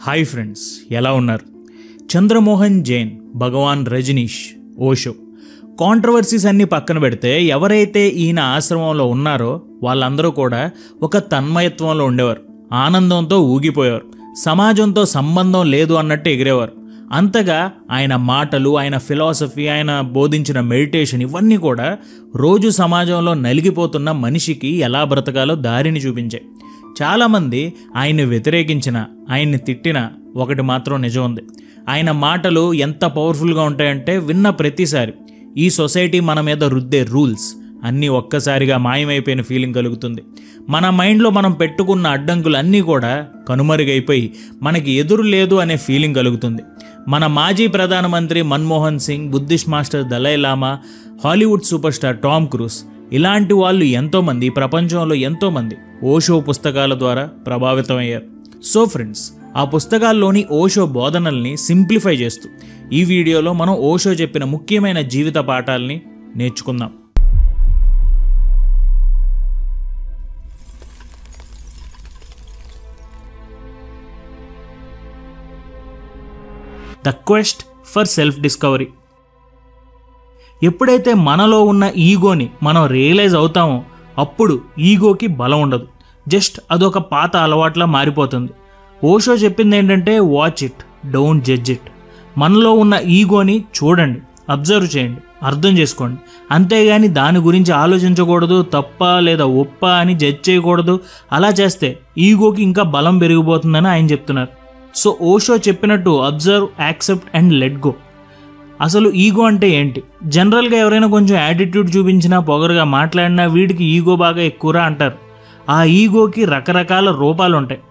Hi friends, ఎలా ఉన్నారు? చంద్రమోహన్ జైన్, భగవాన్ Rajneesh, Osho controversies అన్నీ పక్కన పెడితే ఎవరైతే ఈయన ఆశ్రమంలో ఉన్నారో వాళ్ళందరూ కూడా ఒక తన్మయత్వంలో ఉండేవారు. ఆనందంతో ఊగిపోయేవారు. సమాజంతో సంబంధం లేదు అన్నట్టు ఎగిరేవారు. అంతగా ఆయన మాటలు, ఆయన ఫిలాసఫీ, ఆయన బోధించిన మెడిటేషన్ ఇవన్నీ కూడా రోజు సమాజంలో నలిగిపోతున్న మనిషికి ఎలా బ్రతకాలో దారిని చూపించాయి. చాలామంది ఆయన్ని వ్యతిరేకించిన, ఆయన్ని తిట్టిన ఒకటి మాత్రం నిజం ఉంది. ఆయన మాటలు ఎంత పవర్ఫుల్గా ఉంటాయంటే విన్న ప్రతిసారి ఈ సొసైటీ మన మీద రుద్దే రూల్స్ అన్నీ ఒక్కసారిగా మాయమైపోయిన ఫీలింగ్ కలుగుతుంది. మన మైండ్లో మనం పెట్టుకున్న అడ్డంకులు అన్నీ కూడా కనుమరుగైపోయి మనకి ఎదురు లేదు అనే ఫీలింగ్ కలుగుతుంది. మన మాజీ ప్రధానమంత్రి Manmohan Singh, Buddhist master Dalai Lama, Hollywood super star Tom Cruise ఇలాంటి వాళ్ళు ఎంతోమంది, ప్రపంచంలో ఎంతోమంది ఓషో పుస్తకాల ద్వారా ప్రభావితమయ్యారు. సో ఫ్రెండ్స్, ఆ పుస్తకాల్లోని ఓషో బోధనల్ని సింప్లిఫై చేస్తూ ఈ వీడియోలో మనం ఓషో చెప్పిన ముఖ్యమైన జీవిత పాఠాలని నేర్చుకుందాం. The quest for self discovery. ఎప్పుడైతే మనలో ఉన్న ఈగోని మనం రియలైజ్ అవుతామో అప్పుడు ఈగోకి బలం ఉండదు. జస్ట్ అదొక పాత అలవాట్లా మారిపోతుంది. ఓషో చెప్పింది ఏంటంటే watch it, don't judge it. మనలో ఉన్న ఈగోని చూడండి, అబ్జర్వ్ చేయండి, అర్థం చేసుకోండి. అంతేగాని దాని గురించి ఆలోచించకూడదు. తప్ప లేదా ఒప్ప అని జడ్జ్ చేయకూడదు. అలా చేస్తే ఈగోకి ఇంకా బలం పెరిగిపోతుందని ఆయన చెప్తున్నారు. సో ఓషో చెప్పినట్టు observe, accept and let go. అసలు ఈగో అంటే ఏంటి? జనరల్గా ఎవరైనా కొంచెం యాటిట్యూడ్ చూపించినా, పొగరుగా మాట్లాడినా వీడికి ఈగో బాగా ఎక్కువరా అంటారు. ఆ ఈగోకి రకరకాల రూపాలు ఉంటాయి.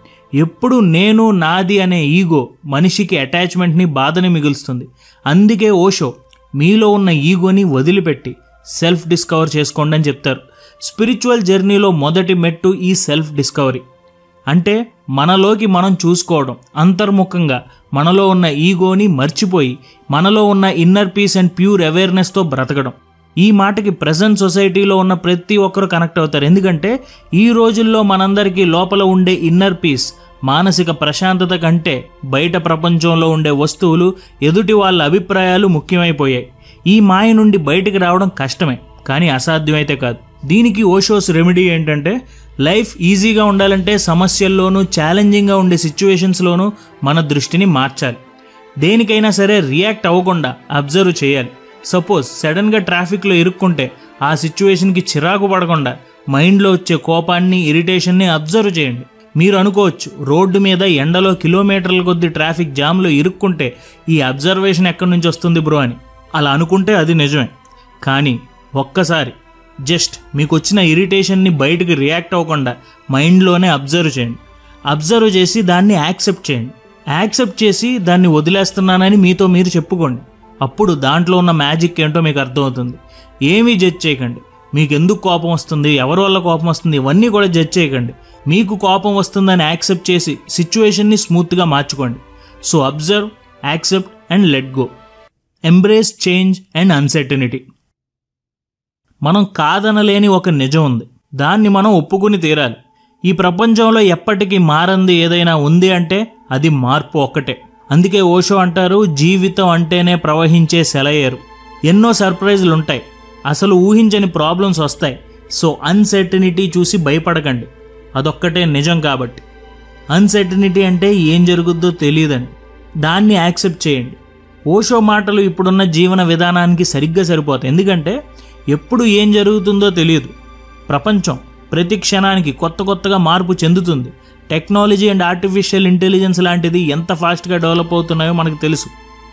ఎప్పుడు నేను, నాది అనే ఈగో మనిషికి అటాచ్మెంట్ని, బాధని మిగులుస్తుంది. అందుకే ఓషో మీలో ఉన్న ఈగోని వదిలిపెట్టి సెల్ఫ్ డిస్కవర్ చేసుకోండి అని చెప్తారు. స్పిరిచువల్ జర్నీలో మొదటి మెట్టు ఈ సెల్ఫ్ డిస్కవరీ. అంటే మనలోకి మనం చూసుకోవడం, అంతర్ముఖంగా మనలో ఉన్న ఈగోని మర్చిపోయి మనలో ఉన్న ఇన్నర్ పీస్ అండ్ ప్యూర్ అవేర్నెస్తో బ్రతకడం. ఈ మాటకి ప్రజెంట్ సొసైటీలో ఉన్న ప్రతి ఒక్కరు కనెక్ట్ అవుతారు. ఎందుకంటే ఈ రోజుల్లో మనందరికీ లోపల ఉండే ఇన్నర్ పీస్, మానసిక ప్రశాంతత కంటే బయట ప్రపంచంలో ఉండే వస్తువులు, ఎదుటి వాళ్ళ అభిప్రాయాలు ముఖ్యమైపోయాయి. ఈ మాయ నుండి బయటికి రావడం కష్టమే, కానీ అసాధ్యమైతే కాదు. దీనికి ఓషోస్ రెమెడీ ఏంటంటే, లైఫ్ ఈజీగా ఉండాలంటే సమస్యల్లోనూ, ఛాలెంజింగ్గా ఉండే సిచ్యువేషన్స్లోనూ మన దృష్టిని మార్చాలి. దేనికైనా సరే రియాక్ట్ అవ్వకుండా అబ్జర్వ్ చేయాలి. సపోజ్ సడన్గా ట్రాఫిక్లో ఇరుక్కుంటే ఆ సిచ్యువేషన్కి చిరాకు పడకుండా మైండ్లో వచ్చే కోపాన్ని, ఇరిటేషన్ని అబ్జర్వ్ చేయండి. మీరు అనుకోవచ్చు, రోడ్డు మీద ఎండలో కిలోమీటర్ల కొద్ది ట్రాఫిక్ జామ్లో ఇరుక్కుంటే ఈ అబ్జర్వేషన్ ఎక్కడి నుంచి వస్తుంది బ్రో అని. అలా అనుకుంటే అది నిజమే. కానీ ఒక్కసారి జస్ట్ మీకు వచ్చిన ఇరిటేషన్ని బయటకు రియాక్ట్ అవ్వకుండా మైండ్లోనే అబ్జర్వ్ చేయండి. అబ్జర్వ్ చేసి దాన్ని యాక్సెప్ట్ చేయండి. యాక్సెప్ట్ చేసి దాన్ని వదిలేస్తున్నానని మీతో మీరు చెప్పుకోండి. అప్పుడు దాంట్లో ఉన్న మ్యాజిక్ ఏంటో మీకు అర్థమవుతుంది. ఏమీ జడ్జ్ చేయకండి. మీకు ఎందుకు కోపం వస్తుంది, ఎవరి వల్ల కోపం వస్తుంది, ఇవన్నీ కూడా జడ్జ్ చేయకండి. మీకు కోపం వస్తుందని యాక్సెప్ట్ చేసి సిచ్యువేషన్ని స్మూత్గా మార్చుకోండి. So observe, accept and let go. Embrace change and uncertainty. మనం కాదనలేని ఒక నిజం ఉంది, దాన్ని మనం ఒప్పుకుని తీరాలి. ఈ ప్రపంచంలో ఎప్పటికీ మారంది ఏదైనా ఉంది అంటే అది మార్పు ఒక్కటే. అందుకే ఓషో అంటారు, జీవితం అంటేనే ప్రవహించే సెలయేరు. ఎన్నో సర్ప్రైజులు ఉంటాయి, అసలు ఊహించని ప్రాబ్లమ్స్ వస్తాయి. సో అన్సర్టనిటీ చూసి భయపడకండి, అదొక్కటే నిజం కాబట్టి. అన్సర్టనిటీ అంటే ఏం జరుగుద్దో తెలియదని, దాన్ని యాక్సెప్ట్ చేయండి. ఓషో మాటలు ఇప్పుడున్న జీవన విధానానికి సరిగ్గా సరిపోతాయి. ఎందుకంటే ఎప్పుడు ఏం జరుగుతుందో తెలియదు. ప్రపంచం ప్రతి క్షణానికి కొత్తగా మార్పు చెందుతుంది. టెక్నాలజీ అండ్ ఆర్టిఫిషియల్ ఇంటెలిజెన్స్ లాంటిది ఎంత ఫాస్ట్గా డెవలప్ అవుతున్నాయో మనకు తెలుసు.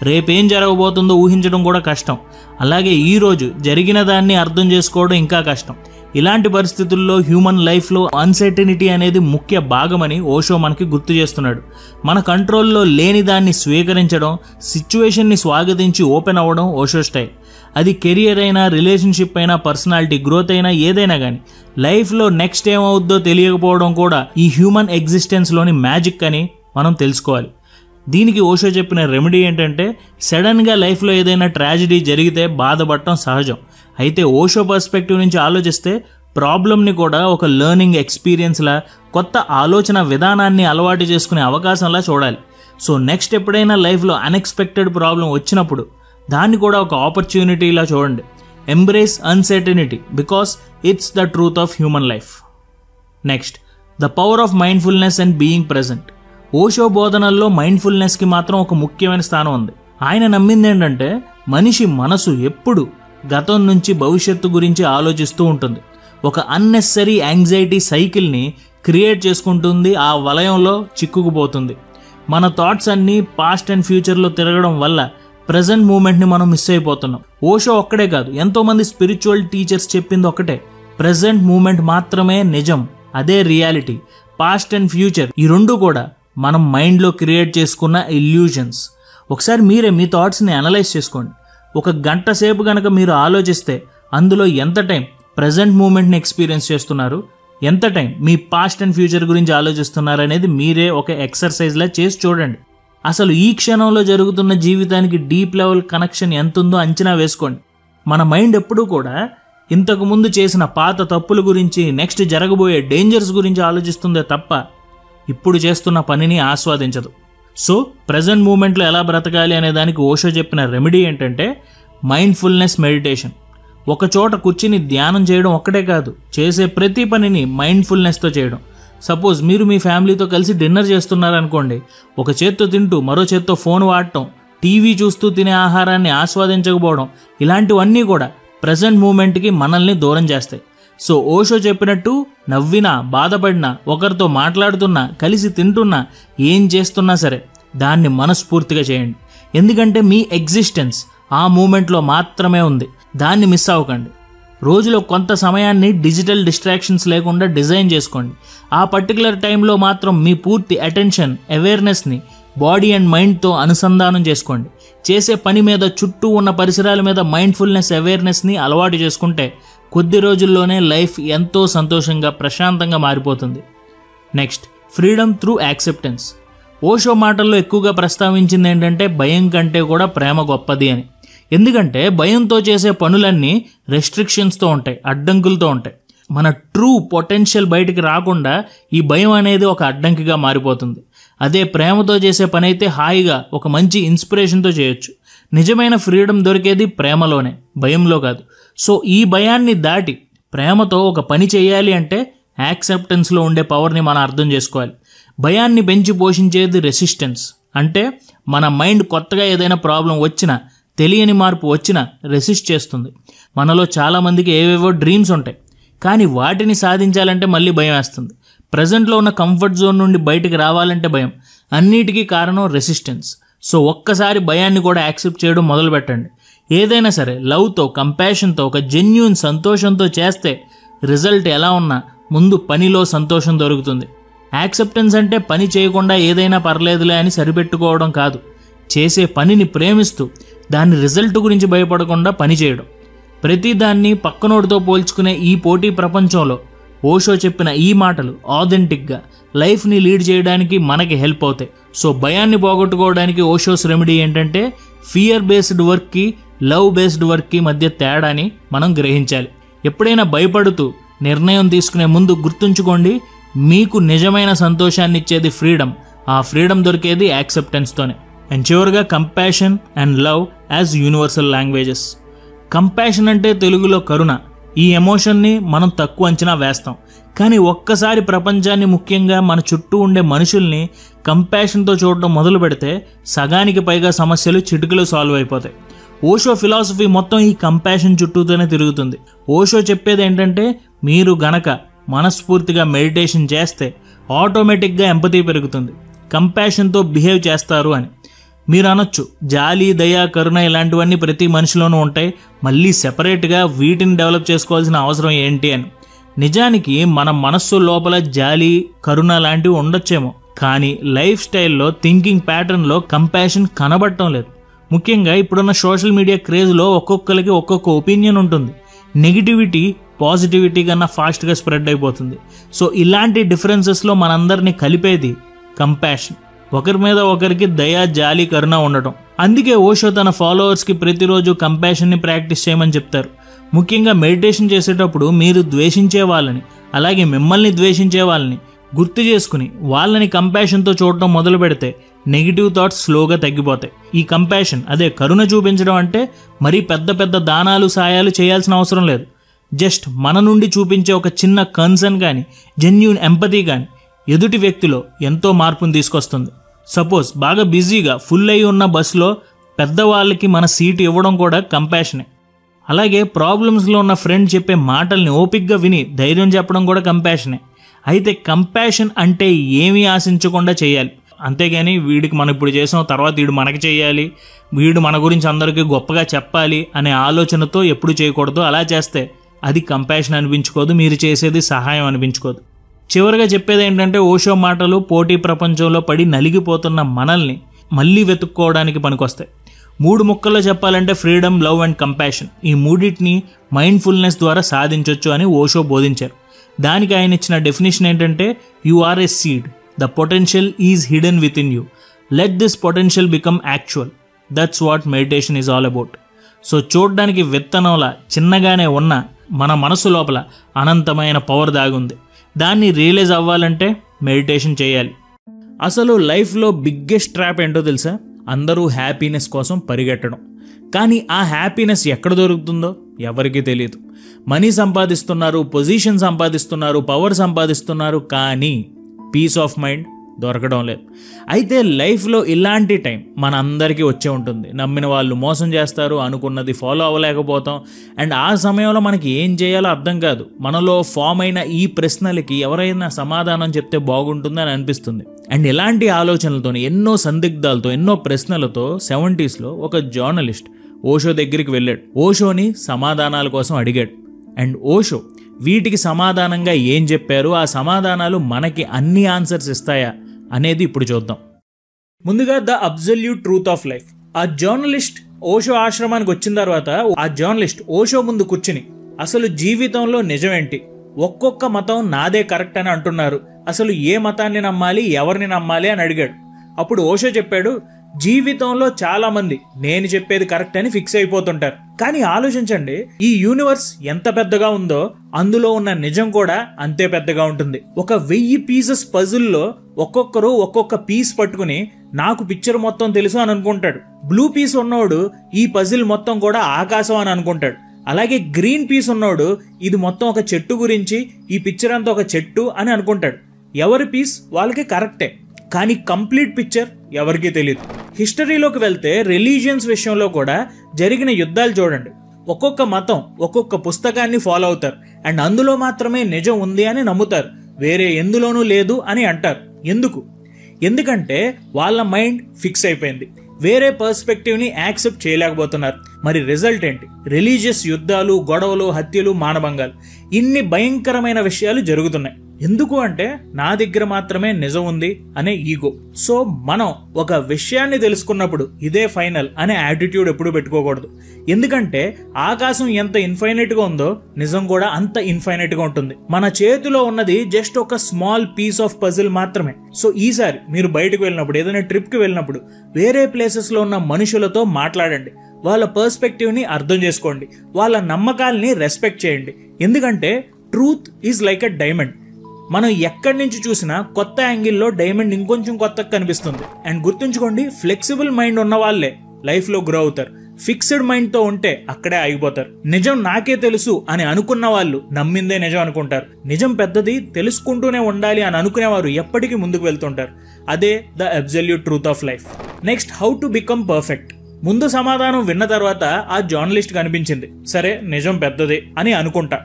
రేపేం జరగబోతుందో ఊహించడం కూడా కష్టం. అలాగే ఈరోజు జరిగిన దాన్ని అర్థం చేసుకోవడం ఇంకా కష్టం. ఇలాంటి పరిస్థితుల్లో హ్యూమన్ లైఫ్లో అన్సర్టనిటీ అనేది ముఖ్య భాగమని ఓషో మనకి గుర్తు చేస్తున్నాడు. మన కంట్రోల్లో లేని దాన్ని స్వీకరించడం, సిచ్యువేషన్ని స్వాగతించి ఓపెన్ అవ్వడం ఓషో స్టైల్. అది కెరియర్ అయినా, రిలేషన్షిప్ అయినా, పర్సనాలిటీ గ్రోత్ అయినా, ఏదైనా కానీ లైఫ్లో నెక్స్ట్ ఏమవుద్దో తెలియకపోవడం కూడా ఈ హ్యూమన్ ఎగ్జిస్టెన్స్లోని మ్యాజిక్ అని మనం తెలుసుకోవాలి. దీనికి ఓషో చెప్పిన రెమెడీ ఏంటంటే, సడన్గా లైఫ్లో ఏదైనా ట్రాజడీ జరిగితే బాధపడటం సహజం. అయితే ఓషో పర్స్పెక్టివ్ నుంచి ఆలోచిస్తే ప్రాబ్లమ్ని కూడా ఒక లెర్నింగ్ ఎక్స్పీరియన్స్లా, కొత్త ఆలోచన విధానాన్ని అలవాటు చేసుకునే అవకాశంలా చూడాలి. సో నెక్స్ట్ ఎప్పుడైనా లైఫ్లో అన్ఎక్స్పెక్టెడ్ ప్రాబ్లం వచ్చినప్పుడు దాన్ని కూడా ఒక ఆపర్చునిటీలా చూడండి. Embrace uncertainty because it's the truth of human life. Next, the power of mindfulness and being present. Osho బోధనల్లో మైండ్ఫుల్నెస్కి మాత్రం ఒక ముఖ్యమైన స్థానం ఉంది. ఆయన నమ్మింది ఏంటంటే మనిషి మనసు ఎప్పుడు గతం నుంచి భవిష్యత్తు గురించి ఆలోచిస్తూ ఉంటుంది. ఒక అన్నెసరీ యాంగ్జైటీ సైకిల్ని క్రియేట్ చేసుకుంటుంది, ఆ వలయంలో చిక్కుకుపోతుంది. మన థాట్స్ అన్నీ పాస్ట్ అండ్ ఫ్యూచర్లో తిరగడం వల్ల ప్రజెంట్ మూమెంట్ని మనం మిస్ అయిపోతున్నాం. ఓషో ఒక్కడే కాదు, ఎంతోమంది స్పిరిచువల్ టీచర్స్ చెప్పింది ఒకటే, ప్రజెంట్ మూమెంట్ మాత్రమే నిజం, అదే రియాలిటీ. పాస్ట్ అండ్ ఫ్యూచర్ ఈ రెండు కూడా మనం మైండ్లో క్రియేట్ చేసుకున్న ఇల్యూజన్స్. ఒకసారి మీరే మీ థాట్స్ని అనలైజ్ చేసుకోండి. ఒక గంట సేపు కనుక మీరు ఆలోచిస్తే అందులో ఎంత టైం ప్రజెంట్ మూమెంట్ని ఎక్స్పీరియన్స్ చేస్తున్నారు, ఎంత time me past and future గురించి ఆలోచిస్తున్నారు అనేది మీరే ఒక ఎక్సర్సైజ్లా చేసి చూడండి. అసలు ఈ క్షణంలో జరుగుతున్న జీవితానికి డీప్ లెవెల్ కనెక్షన్ ఎంత ఉందో అంచనా వేసుకోండి. మన మైండ్ ఎప్పుడూ కూడా ఇంతకుముందు చేసిన పాత తప్పుల గురించి, నెక్స్ట్ జరగబోయే డేంజర్స్ గురించి ఆలోచిస్తుందే తప్ప ఇప్పుడు చేస్తున్న పనిని ఆస్వాదించదు. సో ప్రజెంట్ మూమెంట్లో ఎలా బ్రతకాలి అనే దానికి ఓషో చెప్పిన రెమెడీ ఏంటంటే మైండ్ఫుల్నెస్ మెడిటేషన్. ఒక చోట కూర్చుని ధ్యానం చేయడం ఒక్కటే కాదు, చేసే ప్రతి పనిని మైండ్ఫుల్నెస్తో చేయడం. సపోజ్ మీరు మీ ఫ్యామిలీతో కలిసి డిన్నర్ చేస్తున్నారనుకోండి, ఒక చేత్తో తింటూ మరో చేత్తో ఫోన్ వాడటం, టీవీ చూస్తూ తినే ఆహారాన్ని ఆస్వాదించకపోవడం, ఇలాంటివన్నీ కూడా ప్రజెంట్ మూమెంట్కి మనల్ని దూరం చేస్తాయి. సో ఓషో చెప్పినట్టు నవ్వినా, బాధపడినా, ఒకరితో మాట్లాడుతున్నా, కలిసి తింటున్నా, ఏం చేస్తున్నా సరే దాన్ని మనస్ఫూర్తిగా చేయండి. ఎందుకంటే మీ ఎగ్జిస్టెన్స్ ఆ మూమెంట్లో మాత్రమే ఉంది, దాన్ని మిస్ అవ్వకండి. రోజులో కొంత సమయాన్ని డిజిటల్ డిస్ట్రాక్షన్స్ లేకుండా డిజైన్ చేసుకోండి. ఆ పర్టికులర్ టైంలో మాత్రం మీ పూర్తి అటెన్షన్, అవేర్నెస్ని బాడీ అండ్ మైండ్తో అనుసంధానం చేసుకోండి. చేసే పని మీద, చుట్టూ ఉన్న పరిసరాల మీద మైండ్ఫుల్నెస్, అవేర్నెస్ని అలవాటు చేసుకుంటే కొద్ది రోజుల్లోనే లైఫ్ ఎంతో సంతోషంగా, ప్రశాంతంగా మారిపోతుంది. Next, freedom through acceptance. Osho మాటల్లో ఎక్కువగా ప్రస్తావించింది ఏంటంటే భయం కంటే కూడా ప్రేమ గొప్పది అని. ఎందుకంటే భయంతో చేసే పనులన్నీ రెస్ట్రిక్షన్స్తో ఉంటాయి, అడ్డంకులతో ఉంటాయి. మన ట్రూ పొటెన్షియల్ బయటికి రాకుండా ఈ భయం అనేది ఒక అడ్డంకిగా మారిపోతుంది. అదే ప్రేమతో చేసే పని అయితే హాయిగా ఒక మంచి ఇన్స్పిరేషన్తో చేయొచ్చు. నిజమైన ఫ్రీడమ్ దొరికేది ప్రేమలోనే, భయంలో కాదు. సో ఈ భయాన్ని దాటి ప్రేమతో ఒక పని చేయాలి అంటే యాక్సెప్టెన్స్లో ఉండే పవర్ని మనం అర్థం చేసుకోవాలి. భయాన్ని పెంచి పోషించేది రెసిస్టెన్స్. అంటే మన మైండ్ కొత్తగా ఏదైనా ప్రాబ్లం వచ్చినా, తెలియని మార్పు వచ్చినా రెసిస్ట్ చేస్తుంది. మనలో చాలామందికి ఏవేవో డ్రీమ్స్ ఉంటాయి, కానీ వాటిని సాధించాలంటే మళ్ళీ భయం వేస్తుంది. ప్రజెంట్లో ఉన్న కంఫర్ట్ జోన్ నుండి బయటికి రావాలంటే భయం. అన్నిటికీ కారణం రెసిస్టెన్స్. సో ఒక్కసారి భయాన్ని కూడా యాక్సెప్ట్ చేయడం మొదలు పెట్టండి. ఏదైనా సరే లవ్తో, కంపాషన్తో, ఒక జెన్యూన్ సంతోషంతో చేస్తే రిజల్ట్ ఎలా ఉన్నా ముందు పనిలో సంతోషం దొరుకుతుంది. యాక్సెప్టెన్స్ అంటే పని చేయకుండా ఏదైనా పర్లేదులే అని సరిపెట్టుకోవడం కాదు. చేసే పనిని ప్రేమిస్తూ దాని రిజల్ట్ గురించి భయపడకుండా పని చేయడం. ప్రతిదాన్ని పక్కనోడితో పోల్చుకునే ఈ పోటీ ప్రపంచంలో ఓషో చెప్పిన ఈ మాటలు ఆథెంటిక్గా లైఫ్ని లీడ్ చేయడానికి మనకి హెల్ప్ అవుతాయి. సో భయాన్ని పోగొట్టుకోవడానికి ఓషోస్ రెమెడీ ఏంటంటే ఫియర్ బేస్డ్ వర్క్కి, లవ్ బేస్డ్ వర్క్కి మధ్య తేడాని మనం గ్రహించాలి. ఎప్పుడైనా భయపడుతూ నిర్ణయం తీసుకునే ముందు గుర్తుంచుకోండి, మీకు నిజమైన సంతోషాన్ని ఇచ్చేది ఫ్రీడమ్. ఆ ఫ్రీడమ్ దొరికేది యాక్సెప్టెన్స్తోనే. అండ్ చివరిగా compassion and love as universal languages. Compassion అంటే తెలుగులో కరుణ. ఈ ఎమోషన్ని మనం తక్కువ అంచనా వేస్తాం, కానీ ఒక్కసారి ప్రపంచాన్ని, ముఖ్యంగా మన చుట్టూ ఉండే మనుషుల్ని కంపాషన్తో చూడడం మొదలు పెడితే సగానికి పైగా సమస్యలు చిటికలో సాల్వ్ అయిపోతాయి. ఓషో ఫిలాసఫీ మొత్తం ఈ కంపాషన్ చుట్టూతోనే తిరుగుతుంది. ఓషో చెప్పేది ఏంటంటే మీరు గనక మనస్ఫూర్తిగా మెడిటేషన్ చేస్తే ఆటోమేటిక్గా ఎంపతీ పెరుగుతుంది, కంపాషన్తో బిహేవ్ చేస్తారు అని. మీరు అనొచ్చు జాలి, దయ, కరుణ ఇలాంటివన్నీ ప్రతి మనిషిలోనూ ఉంటాయి, మళ్ళీ సెపరేట్గా వీటిని డెవలప్ చేసుకోవాల్సిన అవసరం ఏంటి అని. నిజానికి మన మనస్సు లోపల జాలి, కరుణ లాంటివి ఉండొచ్చేమో, కానీ లైఫ్ స్టైల్లో, థింకింగ్ ప్యాటర్న్లో కంపాషన్ కనబడటం లేదు. ముఖ్యంగా ఇప్పుడున్న సోషల్ మీడియా క్రేజ్లో ఒక్కొక్కరికి ఒక్కొక్క ఒపీనియన్ ఉంటుంది. నెగిటివిటీ పాజిటివిటీ కన్నా ఫాస్ట్గా స్ప్రెడ్ అయిపోతుంది. సో ఇలాంటి డిఫరెన్సెస్లో మనందరినీ కలిపేది కంపాషన్. ఒకరి మీద ఒకరికి దయ, జాలి, కరుణ ఉండటం. అందుకే ఓషో తన ఫాలోవర్స్కి ప్రతిరోజు కంపాషన్ని ప్రాక్టీస్ చేయమని చెప్తారు. ముఖ్యంగా మెడిటేషన్ చేసేటప్పుడు మీరు ద్వేషించే వాళ్ళని, అలాగే మిమ్మల్ని ద్వేషించే వాళ్ళని గుర్తు చేసుకుని వాళ్ళని కంపాషన్తో చూడటం మొదలు పెడితే నెగిటివ్ థాట్స్ స్లోగా తగ్గిపోతాయి. ఈ కంపాషన్ అదే కరుణ చూపించడం అంటే మరీ పెద్ద పెద్ద దానాలు సాయాలు చేయాల్సిన అవసరం లేదు. జస్ట్ మన నుండి చూపించే ఒక చిన్న కన్సర్న్ కానీ జెన్యూన్ ఎంపతి కానీ ఎదుటి వ్యక్తిలో ఎంతో మార్పును తీసుకొస్తుంది. సపోజ్ బాగా బిజీగా ఫుల్ అయి ఉన్న బస్సులో పెద్దవాళ్ళకి మన సీటు ఇవ్వడం కూడా కంపాషనే. అలాగే ప్రాబ్లమ్స్లో ఉన్న ఫ్రెండ్ చెప్పే మాటల్ని ఓపిక్గా విని ధైర్యం చెప్పడం కూడా కంపాషనే. అయితే కంపాషన్ అంటే ఏమీ ఆశించకుండా చేయాలి, అంతేగాని వీడికి మనం ఇప్పుడు చేసాం తర్వాత వీడు మనకి చేయాలి, వీడు మన గురించి అందరికీ గొప్పగా చెప్పాలి అనే ఆలోచనతో ఎప్పుడు చేయకూడదు. అలా చేస్తే అది కంపాషన్ అనిపించుకోదు, మీరు చేసేది సహాయం అనిపించుకోదు. చివరిగా చెప్పేది ఏంటంటే ఓషో మాటలు పోటీ ప్రపంచంలో పడి నలిగిపోతున్న మనల్ని మళ్ళీ వెతుక్కోవడానికి పనికొస్తాయి. 3 ముక్కల్లో చెప్పాలంటే ఫ్రీడమ్, లవ్ అండ్ కంపాషన్, ఈ మూడింటిని మైండ్ఫుల్నెస్ ద్వారా సాధించవచ్చు అని ఓషో బోధించారు. దానికి ఆయన ఇచ్చిన డెఫినేషన్ ఏంటంటే you are a seed, the potential is hidden within you, let this potential become actual, that's what meditation is all about. So చూడడానికి విత్తనంలా చిన్నగానే ఉన్న మన మనసు లోపల అనంతమైన పవర్ దాగుంది. దాన్ని రియలైజ్ అవ్వాలంటే మెడిటేషన్ చేయాలి. అసలు లైఫ్లో బిగ్గెస్ట్ ట్రాప్ ఏంటో తెలుసా? అందరూ హ్యాపీనెస్ కోసం పరిగెట్టడం. కానీ ఆ హ్యాపీనెస్ ఎక్కడ దొరుకుతుందో ఎవరికీ తెలియదు. మనీ సంపాదిస్తున్నారు, పొజిషన్ సంపాదిస్తున్నారు, పవర్ సంపాదిస్తున్నారు, కానీ పీస్ ఆఫ్ మైండ్ దొరకడం లేదు. అయితే లైఫ్లో ఇలాంటి టైం మన అందరికీ వచ్చే ఉంటుంది. నమ్మిన వాళ్ళు మోసం చేస్తారు, అనుకున్నది ఫాలో అవ్వలేకపోతాం, అండ్ ఆ సమయంలో మనకి ఏం చేయాలో అర్థం కాదు. మనలో ఫామ్ అయిన ఈ ప్రశ్నలకి ఎవరైనా సమాధానం చెప్తే బాగుంటుందని అనిపిస్తుంది. అండ్ ఇలాంటి ఆలోచనలతో, ఎన్నో సందిగ్ధాలతో, ఎన్నో ప్రశ్నలతో 70s ఒక జర్నలిస్ట్ ఓషో దగ్గరికి వెళ్ళాడు. ఓషోని సమాధానాల కోసం అడిగాడు. అండ్ ఓషో వీటికి సమాధానంగా ఏం చెప్పారు, ఆ సమాధానాలు మనకి అన్ని ఆన్సర్స్ ఇస్తాయా అనేది ఇప్పుడు చూద్దాం. ముందుగా the absolute truth of life. ఆ జర్నలిస్ట్ ఓషో ఆశ్రమానికి వచ్చిన తర్వాత ఆ జర్నలిస్ట్ ఓషో ముందు కూర్చుని అసలు జీవితంలో నిజమేంటి, ఒక్కొక్క మతం నాదే కరెక్ట్ అని అంటున్నారు, అసలు ఏ మతాన్ని నమ్మాలి, ఎవరిని నమ్మాలి అని అడిగాడు. అప్పుడు ఓషో చెప్పాడు, జీవితంలో చాలా మంది నేను చెప్పేది కరెక్ట్ అని ఫిక్స్ అయిపోతుంటారు, కానీ ఆలోచించండి, ఈ యూనివర్స్ ఎంత పెద్దగా ఉందో అందులో ఉన్న నిజం కూడా అంతే పెద్దగా ఉంటుంది. ఒక 1000 పీసెస్ పజిల్లో ఒక్కొక్కరు ఒక్కొక్క పీస్ పట్టుకుని నాకు పిక్చర్ మొత్తం తెలుసు అని అనుకుంటాడు. బ్లూ పీస్ ఉన్నోడు ఈ పజిల్ మొత్తం కూడా ఆకాశం అని అనుకుంటాడు. అలాగే గ్రీన్ పీస్ ఉన్నోడు ఇది మొత్తం ఒక చెట్టు గురించి, ఈ పిక్చర్ అంతా ఒక చెట్టు అని అనుకుంటాడు. ఎవరి పీస్ వాళ్ళకి కరెక్టే, కానీ కంప్లీట్ పిక్చర్ ఎవరికీ తెలియదు. హిస్టరీలోకి వెళ్తే రిలీజియన్స్ విషయంలో కూడా జరిగిన యుద్ధాలు చూడండి. ఒక్కొక్క మతం ఒక్కొక్క పుస్తకాన్ని ఫాలో అవుతారు, అండ్ అందులో మాత్రమే నిజం ఉంది అని నమ్ముతారు, వేరే ఎందులోనూ లేదు అని అంటారు. ఎందుకంటే వాళ్ళ మైండ్ ఫిక్స్ అయిపోయింది, వేరే పర్స్పెక్టివ్ని యాక్సెప్ట్ చేయలేకపోతున్నారు. మరి రిజల్ట్ ఏంటి? రిలీజియస్ యుద్ధాలు, గొడవలు, హత్యలు, మానభంగాలు, ఇన్ని భయంకరమైన విషయాలు జరుగుతున్నాయి. ఎందుకు అంటే నా దగ్గర మాత్రమే నిజం ఉంది అనే ఈగో. సో మనం ఒక విషయాన్ని తెలుసుకున్నప్పుడు ఇదే ఫైనల్ అనే యాటిట్యూడ్ ఎప్పుడు పెట్టుకోకూడదు. ఎందుకంటే ఆకాశం ఎంత ఇన్ఫైనైట్గా ఉందో నిజం కూడా అంత ఇన్ఫైనైట్గా ఉంటుంది. మన చేతిలో ఉన్నది జస్ట్ ఒక స్మాల్ పీస్ ఆఫ్ పజిల్ మాత్రమే. సో ఈసారి మీరు బయటకు వెళ్ళినప్పుడు, ఏదైనా ట్రిప్కి వెళ్ళినప్పుడు వేరే ప్లేసెస్లో ఉన్న మనుషులతో మాట్లాడండి, వాళ్ళ పర్స్పెక్టివ్ని అర్థం చేసుకోండి, వాళ్ళ నమ్మకాలని రెస్పెక్ట్ చేయండి. ఎందుకంటే truth is like a diamond. మనం ఎక్కడి నుంచి చూసినా కొత్త యాంగిల్లో డైమండ్ ఇంకొంచెం కొత్తగా కనిపిస్తుంది. అండ్ గుర్తుంచుకోండి, ఫ్లెక్సిబుల్ మైండ్ ఉన్న వాళ్ళే లైఫ్లో గ్రో అవుతారు. ఫిక్స్డ్ మైండ్తో ఉంటే అక్కడే ఆగిపోతారు. నిజం నాకే తెలుసు అని అనుకున్న వాళ్ళు నమ్మిందే నిజం అనుకుంటారు. నిజం పెద్దది, తెలుసుకుంటూనే ఉండాలి అని అనుకునేవారు ఎప్పటికీ ముందుకు వెళ్తుంటారు. అదే the absolute truth of life. Next, how to become perfect. ముందు సమాధానం విన్న తర్వాత ఆ జర్నలిస్ట్ కనిపించింది, సరే నిజం పెద్దది అని అనుకుంటా,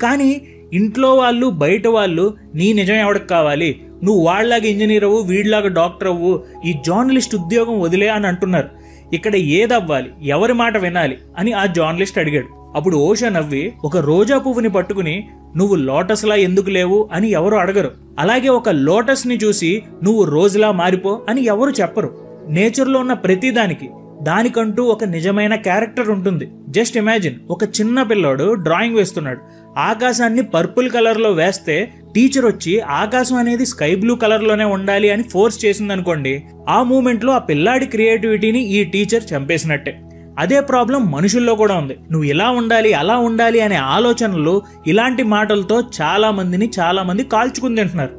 కానీ ఇంట్లో వాళ్ళు, బయట వాళ్ళు నీ నిజం ఎవరికి కావాలి, నువ్వు వాళ్ళలాగా ఇంజనీర్ అవ్వు, వీడిలాగా డాక్టర్ అవ్వు, ఈ జర్నలిస్ట్ ఉద్యోగం వదిలే అని అంటున్నారు. ఇక్కడ ఏదవ్వాలి, ఎవరి మాట వినాలి అని ఆ జర్నలిస్ట్ అడిగాడు. అప్పుడు ఓషో నవ్వి, ఒక రోజా పువ్వుని పట్టుకుని నువ్వు లోటస్లా ఎందుకు లేవు అని ఎవరు అడగరు, అలాగే ఒక లోటస్ని చూసి నువ్వు రోజులా మారిపో అని ఎవరు చెప్పరు. నేచర్లో ఉన్న ప్రతిదానికి దానికంటూ ఒక నిజమైన క్యారెక్టర్ ఉంటుంది. జస్ట్ ఇమాజిన్, ఒక చిన్న పిల్లోడు డ్రాయింగ్ వేస్తున్నాడు, ఆకాశాన్ని పర్పుల్ కలర్లో వేస్తే టీచర్ వచ్చి ఆకాశం అనేది స్కై బ్లూ కలర్లోనే ఉండాలి అని ఫోర్స్ చేసింది అనుకోండి, ఆ మూమెంట్లో ఆ పిల్లాడి క్రియేటివిటీని ఈ టీచర్ చంపేసినట్టే. అదే ప్రాబ్లం మనుషుల్లో కూడా ఉంది. నువ్వు ఇలా ఉండాలి, అలా ఉండాలి అనే ఆలోచనలు, ఇలాంటి మాటలతో చాలా మంది కాల్చుకుని తింటున్నారు.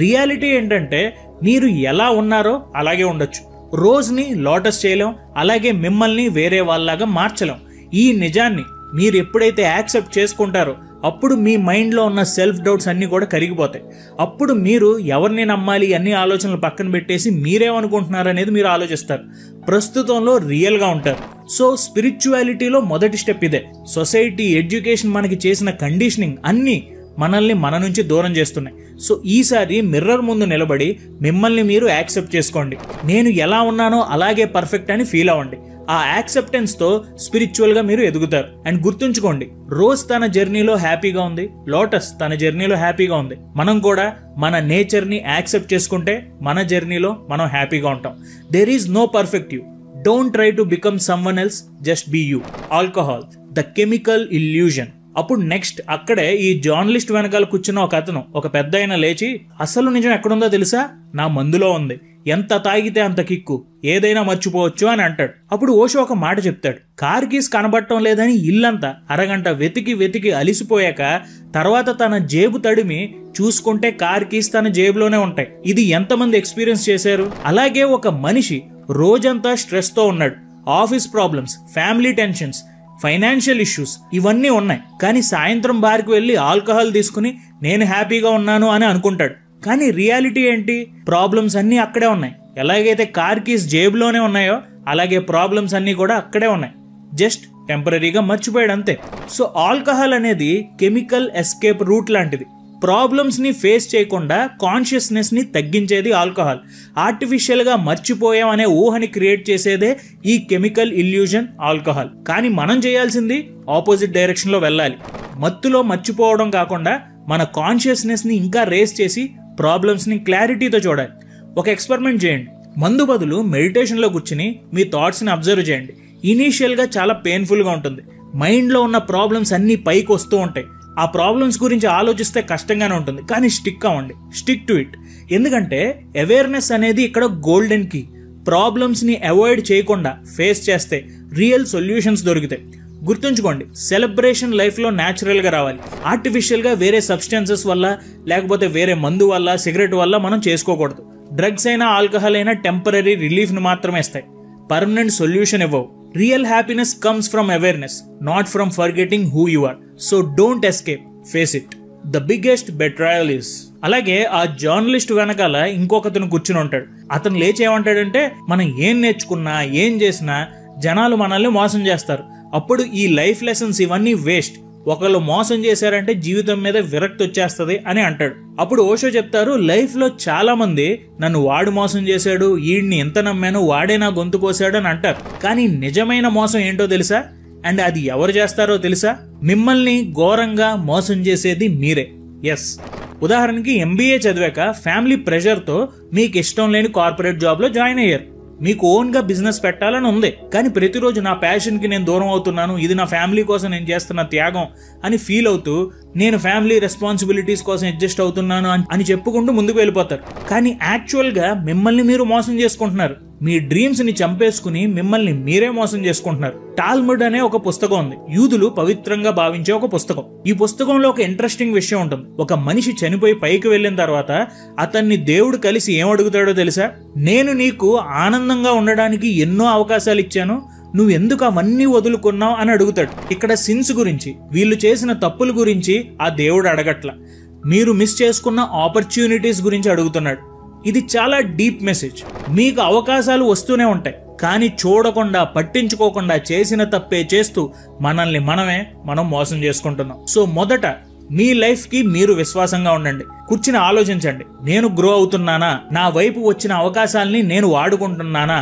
రియాలిటీ ఏంటంటే మీరు ఎలా ఉన్నారో అలాగే ఉండొచ్చు. రోజుని లోటస్ చేయలేం, అలాగే మిమ్మల్ని వేరే వాళ్ళలాగా మార్చలేం. ఈ నిజాన్ని మీరు ఎప్పుడైతే యాక్సెప్ట్ చేసుకుంటారో అప్పుడు మీ మైండ్లో ఉన్న సెల్ఫ్ డౌట్స్ అన్నీ కూడా కరిగిపోతాయి. అప్పుడు మీరు ఎవరిని నమ్మాలి అన్ని ఆలోచనలు పక్కన పెట్టేసి మీరేమనుకుంటున్నారు అనేది మీరు ఆలోచిస్తారు. ప్రస్తుతంలో రియల్గా ఉంటారు. సో స్పిరిచువాలిటీలో మొదటి స్టెప్ ఇదే. సొసైటీ, ఎడ్యుకేషన్ మనకి చేసిన కండిషనింగ్ అన్నీ మనల్ని మన నుంచి దూరం చేస్తున్నాయి. సో ఈసారి మిర్రర్ ముందు నిలబడి మిమ్మల్ని మీరు యాక్సెప్ట్ చేసుకోండి. నేను ఎలా ఉన్నానో అలాగే పర్ఫెక్ట్ అని ఫీల్ అవ్వండి. ఆ యాక్సెప్టెన్స్తో స్పిరిచువల్గా మీరు ఎదుగుతారు. అండ్ గుర్తుంచుకోండి, రోజ్ తన జర్నీలో హ్యాపీగా ఉంది, లోటస్ తన జర్నీలో హ్యాపీగా ఉంది. మనం కూడా మన నేచర్ని యాక్సెప్ట్ చేసుకుంటే మన జర్నీలో మనం హ్యాపీగా ఉంటాం. There is no perfect you. Don't try to become someone else, just be you. Alcohol, the chemical illusion. అప్పుడు నెక్స్ట్ అక్కడే ఈ జర్నలిస్ట్ వెనకాల కూర్చున్న ఒక అతను, ఒక పెద్ద ఆయన లేచి, అసలు నిజం ఎక్కడుందో తెలుసా? నా మందులో ఉంది. ఎంత తాగితే అంత కిక్కు, ఏదైనా మర్చిపోవచ్చు అని అంటాడు. అప్పుడు ఓషో ఒక మాట చెప్తాడు. కార్ కీస్ కనబడటం లేదని ఇల్లంతా అరగంట వెతికి వెతికి అలిసిపోయాక తర్వాత తన జేబు తడిమి చూసుకుంటే కార్ కీస్ తన జేబులోనే ఉంటాయి. ఇది ఎంతమంది ఎక్స్పీరియన్స్ చేశారు? అలాగే ఒక మనిషి రోజంతా స్ట్రెస్తో ఉన్నాడు. Office problems, family tensions, financial issues ఇవన్నీ ఉన్నాయి. కానీ సాయంత్రం బార్కి వెళ్ళి ఆల్కహాల్ తీసుకుని నేను హ్యాపీగా ఉన్నాను అని అనుకుంటాడు. కానీ రియాలిటీ ఏంటి? ప్రాబ్లమ్స్ అన్నీ అక్కడే ఉన్నాయి. ఎలాగైతే కార్ కీస్ జేబులోనే ఉన్నాయో అలాగే ప్రాబ్లమ్స్ అన్నీ కూడా అక్కడే ఉన్నాయి. జస్ట్ టెంపరీగా మర్చిపోయాడు అంతే. సో ఆల్కహాల్ అనేది కెమికల్ ఎస్కేప్ రూట్ లాంటిది. ప్రాబ్లమ్స్ని ఫేస్ చేయకుండా కాన్షియస్నెస్ని తగ్గించేది ఆల్కహాల్. ఆర్టిఫిషియల్గా మర్చిపోయాం అనే ఊహని క్రియేట్ చేసేదే ఈ కెమికల్ ఇల్యూజన్ ఆల్కహాల్. కానీ మనం చేయాల్సింది ఆపోజిట్ డైరెక్షన్లో వెళ్ళాలి. మత్తులో మర్చిపోవడం కాకుండా మన కాన్షియస్నెస్ని ఇంకా రేస్ చేసి ప్రాబ్లమ్స్ని క్లారిటీతో చూడాలి. ఒక ఎక్స్పెరిమెంట్ చేయండి. మందు బదులు మెడిటేషన్లో కూర్చుని మీ థాట్స్ని అబ్జర్వ్ చేయండి. ఇనీషియల్గా చాలా పెయిన్ఫుల్గా ఉంటుంది. మైండ్లో ఉన్న ప్రాబ్లమ్స్ అన్నీ పైకి వస్తూ ఉంటాయి. ఆ ప్రాబ్లమ్స్ గురించి ఆలోచిస్తే కష్టంగానే ఉంటుంది. కానీ స్టిక్ అవ్వండి, స్టిక్ టు ఇట్. ఎందుకంటే అవేర్నెస్ అనేది ఇక్కడ గోల్డెన్ కీ. ప్రాబ్లమ్స్ని అవాయిడ్ చేయకుండా ఫేస్ చేస్తే రియల్ సొల్యూషన్స్ దొరుకుతాయి. గుర్తుంచుకోండి, సెలబ్రేషన్ లైఫ్లో న్యాచురల్గా రావాలి. ఆర్టిఫిషియల్గా వేరే సబ్స్టెన్సెస్ వల్ల లేకపోతే వేరే మందు వల్ల, సిగరెట్ వల్ల మనం చేసుకోకూడదు. డ్రగ్స్ అయినా ఆల్కహాల్ అయినా టెంపరీ రిలీఫ్ని మాత్రమే ఇస్తాయి, పర్మనెంట్ సొల్యూషన్ ఇవ్వవు. Real happiness comes from awareness, not from forgetting who you are. So don't escape, face it. The biggest betrayal is. అలాగే ఆ జర్నలిస్ట్ వెనకాల ఇంకొకతను కూర్చుని ఉంటాడు. అతను లేచి ఏమంటాడంటే, మనం ఏం నేర్చుకున్నా ఏం చేసినా జనాలు మనల్ని మోసం చేస్తారు. అప్పుడు ఈ లైఫ్ లెసన్స్ ఇవన్నీ వేస్ట్. ఒకళ్ళు మోసం చేశారంటే జీవితం మీద విరక్తి వచ్చేస్తుంది అని అంటాడు. అప్పుడు ఓషో చెప్తారు, లైఫ్లో చాలా మంది నన్ను వాడు మోసం చేశాడు, ఈడిని ఎంత నమ్మాను, వాడే నా గొంతు కోసాడు అని అంటారు. కానీ నిజమైన మోసం ఏంటో తెలుసా? అండ్ అది ఎవరు చేస్తారో తెలుసా? మిమ్మల్ని ఘోరంగా మోసం చేసేది మీరే. ఎస్, ఉదాహరణకి MBA చదివాక ఫ్యామిలీ ప్రెషర్తో మీకు ఇష్టం లేని కార్పొరేట్ జాబ్లో జాయిన్ అయ్యారు. మీకు ఓన్గా బిజినెస్ పెట్టాలని ఉంది. కానీ ప్రతిరోజు నా ప్యాషన్కి నేను దూరం అవుతున్నాను, ఇది నా ఫ్యామిలీ కోసం నేను చేస్తున్న త్యాగం అని ఫీల్ అవుతూ నేను ఫ్యామిలీ రెస్పాన్సిబిలిటీస్ కోసం అడ్జస్ట్ అవుతున్నాను అని చెప్పుకుంటూ ముందుకు వెళ్ళిపోతారు. కానీ యాక్చువల్గా మిమ్మల్ని మీరు మోసం చేసుకుంటున్నారు. మీ డ్రీమ్స్ని చంపేసుకుని మిమ్మల్ని మీరే మోసం చేసుకుంటున్నారు. టాల్ముడ్ అనే ఒక పుస్తకం ఉంది, యూదులు పవిత్రంగా భావించే ఒక పుస్తకం. ఈ పుస్తకంలో ఒక ఇంట్రెస్టింగ్ విషయం ఉంటుంది. ఒక మనిషి చనిపోయి పైకి వెళ్ళిన తర్వాత అతన్ని దేవుడు కలిసి ఏమడుగుతాడో తెలుసా? నేను నీకు ఆనందంగా ఉండడానికి ఎన్నో అవకాశాలు ఇచ్చాను, నువ్వెందుకు అవన్నీ వదులుకున్నావు అని అడుగుతాడు. ఇక్కడ సిన్స్ గురించి, వీళ్ళు చేసిన తప్పుల గురించి ఆ దేవుడు అడగట్ల, మీరు మిస్ చేసుకున్న ఆపర్చునిటీస్ గురించి అడుగుతున్నాడు. ఇది చాలా డీప్ మెసేజ్. మీకు అవకాశాలు వస్తూనే ఉంటాయి, కానీ చూడకుండా పట్టించుకోకుండా చేసిన తప్పే చేస్తూ మనం మోసం చేసుకుంటున్నాం. సో మొదట మీ లైఫ్కి మీరు విశ్వాసంగా ఉండండి. కూర్చుని ఆలోచించండి, నేను గ్రో అవుతున్నానా, నా వైపు వచ్చిన అవకాశాలని నేను వాడుకుంటున్నానా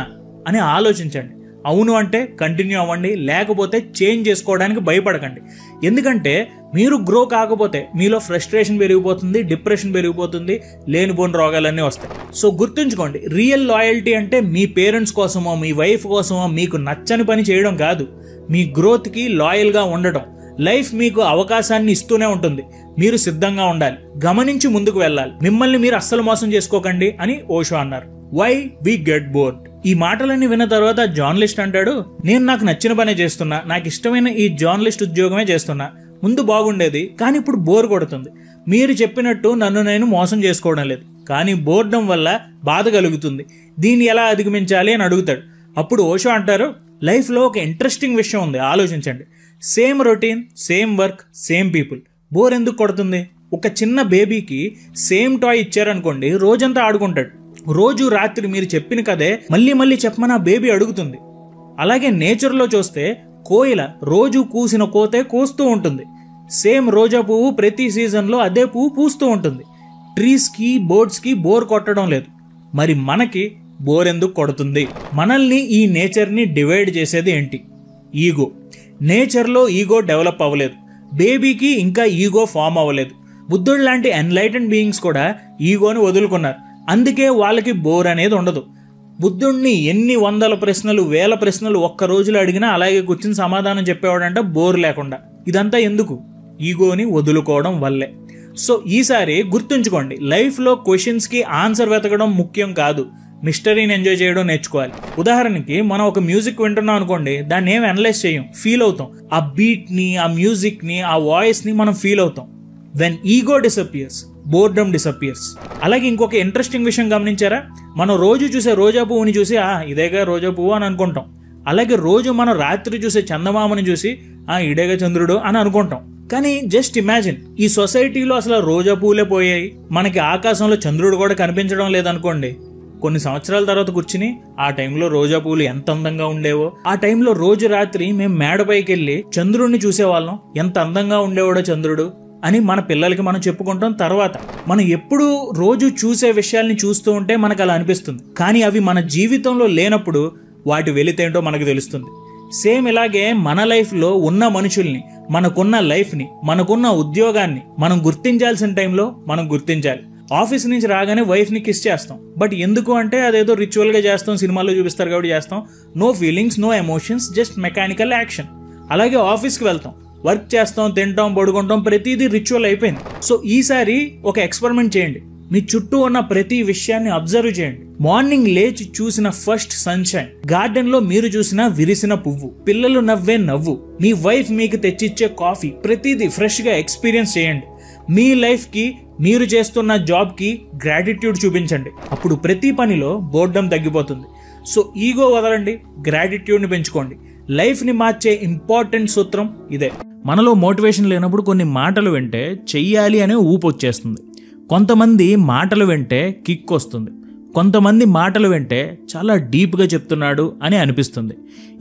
అని ఆలోచించండి. అవును అంటే కంటిన్యూ అవ్వండి, లేకపోతే చేంజ్ చేసుకోవడానికి భయపడకండి. ఎందుకంటే మీరు గ్రో కాకపోతే మీలో ఫ్రస్ట్రేషన్ పెరిగిపోతుంది, డిప్రెషన్ పెరిగిపోతుంది, లేనిపోని రోగాలన్నీ వస్తాయి. సో గుర్తుంచుకోండి, రియల్ లాయల్టీ అంటే మీ పేరెంట్స్ కోసమో మీ వైఫ్ కోసమో మీకు నచ్చని పని చేయడం కాదు, మీ గ్రోత్కి లాయల్గా ఉండటం. లైఫ్ మీకు అవకాశాన్ని ఇస్తూనే ఉంటుంది, మీరు సిద్ధంగా ఉండాలి, గమనించి ముందుకు వెళ్ళాలి. మిమ్మల్ని మీరు అస్సలు మోసం చేసుకోకండి అని ఓషో అన్నారు. Why we get bored. ఈ మాటలన్నీ విన్న తర్వాత జర్నలిస్ట్ అంటాడు, నేను నాకు నచ్చిన పనే చేస్తున్నా, నాకు ఇష్టమైన ఈ జర్నలిస్ట్ ఉద్యోగమే చేస్తున్నా, ముందు బాగుండేది కానీ ఇప్పుడు బోర్ కొడుతుంది. మీరు చెప్పినట్టు నన్ను నేను మోసం చేసుకోవడం లేదు, కానీ బోర్డం వల్ల బాధ కలుగుతుంది. దీన్ని ఎలా అధిగమించాలి అని అడుగుతాడు. అప్పుడు ఓషో అంటారు, లైఫ్లో ఒక ఇంట్రెస్టింగ్ విషయం ఉంది, ఆలోచించండి. Same routine, same work, same people. Bore ఎందుకు కొడుతుంది? ఒక చిన్న బేబీకి సేమ్ టాయ్ ఇచ్చారనుకోండి, రోజంతా ఆడుకుంటాడు. రోజు రాత్రి మీరు చెప్పిన కదే మళ్ళీ మళ్ళీ చెప్పమని ఆ బేబీ అడుగుతుంది. అలాగే నేచర్లో చూస్తే కోయిల రోజు కూసిన కోతే కూస్తూ ఉంటుంది. సేమ్ రోజా పువ్వు ప్రతి సీజన్లో అదే పువ్వు పూస్తూ ఉంటుంది. ట్రీస్కి, బర్డ్స్కి బోర్ కొట్టడం లేదు. మరి మనకి బోర్ ఎందుకు కొడుతుంది? మనల్ని, ఈ నేచర్ని డివైడ్ చేసేది ఏంటి? ఈగో. నేచర్లో ఈగో డెవలప్ అవ్వలేదు. బేబీకి ఇంకా ఈగో ఫామ్ అవ్వలేదు. బుద్ధుడు లాంటి ఎన్లైటెండ్ బీయింగ్స్ కూడా ఈగోని వదులుకున్నారు. అందుకే వాళ్ళకి బోర్ అనేది ఉండదు. బుద్ధుడిని ఎన్ని వందల ప్రశ్నలు, వేల ప్రశ్నలు ఒక్క రోజులో అడిగినా అలాగే కూర్చుని సమాధానం చెప్పేవాడంట బోర్ లేకుండా. ఇదంతా ఎందుకు? ఈగోని వదులుకోవడం వల్లే. సో ఈసారి గుర్తుంచుకోండి, లైఫ్లో క్వశ్చన్స్కి ఆన్సర్ వెతకడం ముఖ్యం కాదు, మిస్టరీని ఎంజాయ్ చేయడం నేర్చుకోవాలి. ఉదాహరణకి మనం ఒక మ్యూజిక్ వింటున్నాం అనుకోండి, దాన్ని ఏం అనలైజ్ చేయం, ఫీల్ అవుతాం. ఆ బీట్ని, ఆ మ్యూజిక్ని, ఆ వాయిస్ని మనం ఫీల్ అవుతాం. When ego disappears, boredom disappears. అలాగే ఇంకొక ఇంట్రెస్టింగ్ విషయం గమనించారా? మనం రోజు చూసే రోజా పువ్వుని చూసి ఇదేగా రోజా పువ్వు అని అనుకుంటాం. అలాగే రోజు మనం రాత్రి చూసే చందమామని చూసి ఇదేగా చంద్రుడు అని అనుకుంటాం. కానీ జస్ట్ ఇమాజిన్, ఈ సొసైటీలో అసలు రోజా పువ్వులే పోయాయి, మనకి ఆకాశంలో చంద్రుడు కూడా కనిపించడం లేదనుకోండి. కొన్ని సంవత్సరాల తర్వాత కూర్చుని ఆ టైంలో రోజా పువ్వులు ఎంత అందంగా ఉండేవో, ఆ టైంలో రోజు రాత్రి మేము మేడపైకి వెళ్ళి చంద్రుడిని చూసేవాళ్ళం, ఎంత అందంగా ఉండేవాడో చంద్రుడు అని మన పిల్లలకి మనం చెప్పుకుంటాం. తర్వాత మనం ఎప్పుడు రోజు చూసే విషయాల్ని చూస్తూ ఉంటే మనకు అలా అనిపిస్తుంది. కానీ అవి మన జీవితంలో లేనప్పుడు వాటి వెలితేంటో మనకు తెలుస్తుంది. సేమ్ ఇలాగే మన లైఫ్లో ఉన్న మనుషుల్ని, మనకున్న లైఫ్ని, మనకున్న ఉద్యోగాన్ని మనం గుర్తించాల్సిన టైంలో మనం గుర్తించాలి. ఆఫీస్ నుంచి రాగానే వైఫ్ని కిస్ చేస్తాం. బట్ ఎందుకు అంటే అదేదో రిచువల్గా చేస్తాం, సినిమాల్లో చూపిస్తారు కాబట్టి చేస్తాం. No feelings, no emotions, just mechanical action. అలాగే ఆఫీస్కి వెళ్తాం, వర్క్ చేస్తాం, తింటాం, పడుకుంటాం, ప్రతిదీ రిచువల్ అయిపోయింది. సో ఈసారి ఒక ఎక్స్పెరిమెంట్ చేయండి. మీ చుట్టూ ఉన్న ప్రతి విషయాన్ని అబ్జర్వ్ చేయండి. మార్నింగ్ లేచి చూసిన ఫస్ట్ సన్షైన్, గార్డెన్ లో మీరు చూసిన విరిసిన పువ్వు, పిల్లలు నవ్వే నవ్వు, మీ వైఫ్ మీకు తెచ్చిచ్చే కాఫీ, ప్రతిదీ ఫ్రెష్ గా ఎక్స్పీరియన్స్ చేయండి. మీ లైఫ్ కి, మీరు చేస్తున్న జాబ్ కి గ్రాటిట్యూడ్ చూపించండి. అప్పుడు ప్రతి పనిలో బోర్డమ్ తగ్గిపోతుంది. సో ఈగో వదలండి, గ్రాటిట్యూడ్ని పెంచుకోండి. లైఫ్ని మార్చే ఇంపార్టెంట్ సూత్రం ఇదే. మనలో మోటివేషన్ లేనప్పుడు కొన్ని మాటలు వింటే చెయ్యాలి అనే ఊపు వచ్చేస్తుంది. కొంతమంది మాటలు వింటే కిక్ వస్తుంది. కొంతమంది మాటలు వింటే చాలా డీప్గా చెప్తున్నాడు అని అనిపిస్తుంది.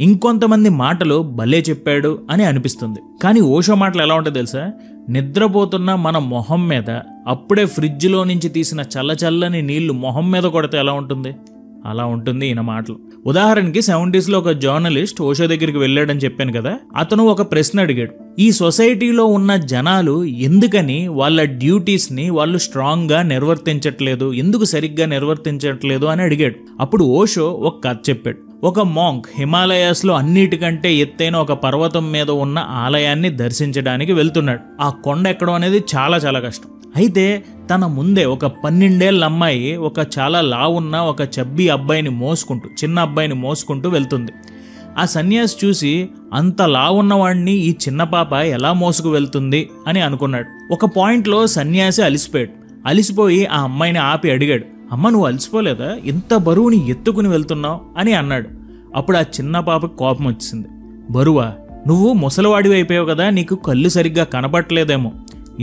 ఇంకొంతమంది మాటలు భలే చెప్పాడు అని అనిపిస్తుంది. కానీ ఓషో మాటలు ఎలా ఉంటాయో తెలుసా? నిద్రపోతున్న మన మొహం మీద అప్పుడే ఫ్రిడ్జ్లో నుంచి తీసిన చల్లచల్లని నీళ్లు మొహం మీద కొడితే ఎలా ఉంటుంది? అలా ఉంటుంది ఈయన మాటలు. ఉదాహరణకి 70s ఒక జర్నలిస్ట్ ఓషో దగ్గరికి వెళ్ళాడని చెప్పాను కదా. అతను ఒక ప్రశ్న అడిగాడు. ఈ సొసైటీలో ఉన్న జనాలు ఎందుకని వాళ్ళ డ్యూటీస్ని వాళ్ళు స్ట్రాంగ్గా నిర్వర్తించట్లేదు, ఎందుకు సరిగ్గా నిర్వర్తించట్లేదు అని అడిగాడు. అప్పుడు ఓషో ఒక కథ చెప్పాడు. ఒక మాంక్ హిమాలయాస్లో అన్నిటికంటే ఎత్తైన ఒక పర్వతం మీద ఉన్న ఆలయాన్ని దర్శించడానికి వెళ్తున్నాడు. ఆ కొండ ఎక్కడం అనేది చాలా చాలా కష్టం. అయితే తన ముందే ఒక 12 ఏళ్ల అమ్మాయి ఒక చాలా లావున్న ఒక చబ్బీ అబ్బాయిని మోసుకుంటూ, చిన్న అబ్బాయిని మోసుకుంటూ వెళ్తుంది. ఆ సన్యాసి చూసి అంత లావున్నవాడిని ఈ చిన్న పాప ఎలా మోసుకు వెళ్తుంది అని అనుకున్నాడు. ఒక పాయింట్లో సన్యాసి అలిసిపోయి ఆ అమ్మాయిని ఆపి అడిగాడు, అమ్మ నువ్వు అలసిపోలేదా? ఇంత బరువుని ఎత్తుకుని వెళ్తున్నావు అని అన్నాడు. అప్పుడు ఆ చిన్న పాపకి కోపం వచ్చింది. బరువా? నువ్వు ముసలివాడివి అయిపోయావు కదా, నీకు కళ్ళు సరిగ్గా కనపట్లేదేమో.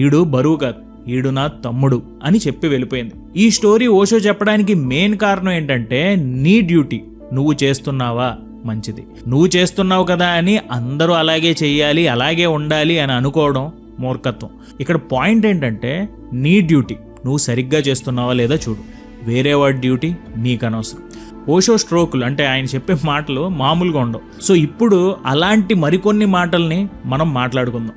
ఈడు బరువు కాదు, ఈడు నా తమ్ముడు అని చెప్పి వెళ్ళిపోయింది. ఈ స్టోరీ ఓషో చెప్పడానికి మెయిన్ కారణం ఏంటంటే, నీ డ్యూటీ నువ్వు చేస్తున్నావా? మంచిది, నువ్వు చేస్తున్నావు కదా అని అందరూ అలాగే చెయ్యాలి, అలాగే ఉండాలి అని అనుకోవడం మూర్ఖత్వం. ఇక్కడ పాయింట్ ఏంటంటే, నీ డ్యూటీ నువ్వు సరిగ్గా చేస్తున్నావా లేదా చూడు, వేరే వాడి డ్యూటీ నీకు అనవసరం. ఓషో స్ట్రోకులు అంటే ఆయన చెప్పే మాటలు మామూలుగా ఉండవు. సో ఇప్పుడు అలాంటి మరికొన్ని మాటల్ని మనం మాట్లాడుకుందాం.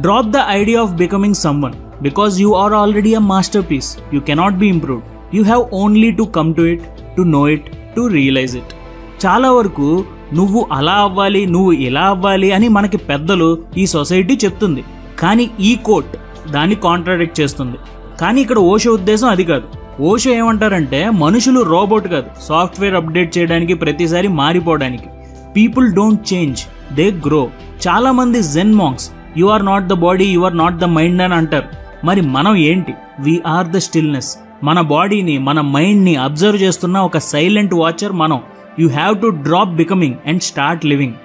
Drop the idea of becoming someone because you are already a masterpiece. You cannot be improved. You have only to come to it, to know it, to realize it. చాలా వరకు నువ్వు అలా అవ్వాలి, నువ్వు ఇలా అవ్వాలి అని మనకి పెద్దలు, ఈ సొసైటీ చెప్తుంది. కానీ ఈ కోట్ దాన్ని కాంట్రాడిక్ట్ చేస్తుంది. కానీ ఇక్కడ ఓషో ఉద్దేశం అది కాదు. ఓషో ఏమంటారంటే, మనుషులు రోబోట్ కాదు, సాఫ్ట్వేర్ అప్డేట్ చేయడానికి, ప్రతిసారి మారిపోవడానికి. People don't change, they grow. చాలా మంది Zen monks you are not the body, you are not the mind అని అంటారు. మరి మనం ఏంటి? We are the stillness. మన బాడీని, మన మైండ్ని అబ్జర్వ్ చేస్తున్న ఒక సైలెంట్ వాచర్ మనం. You have to drop becoming and start living.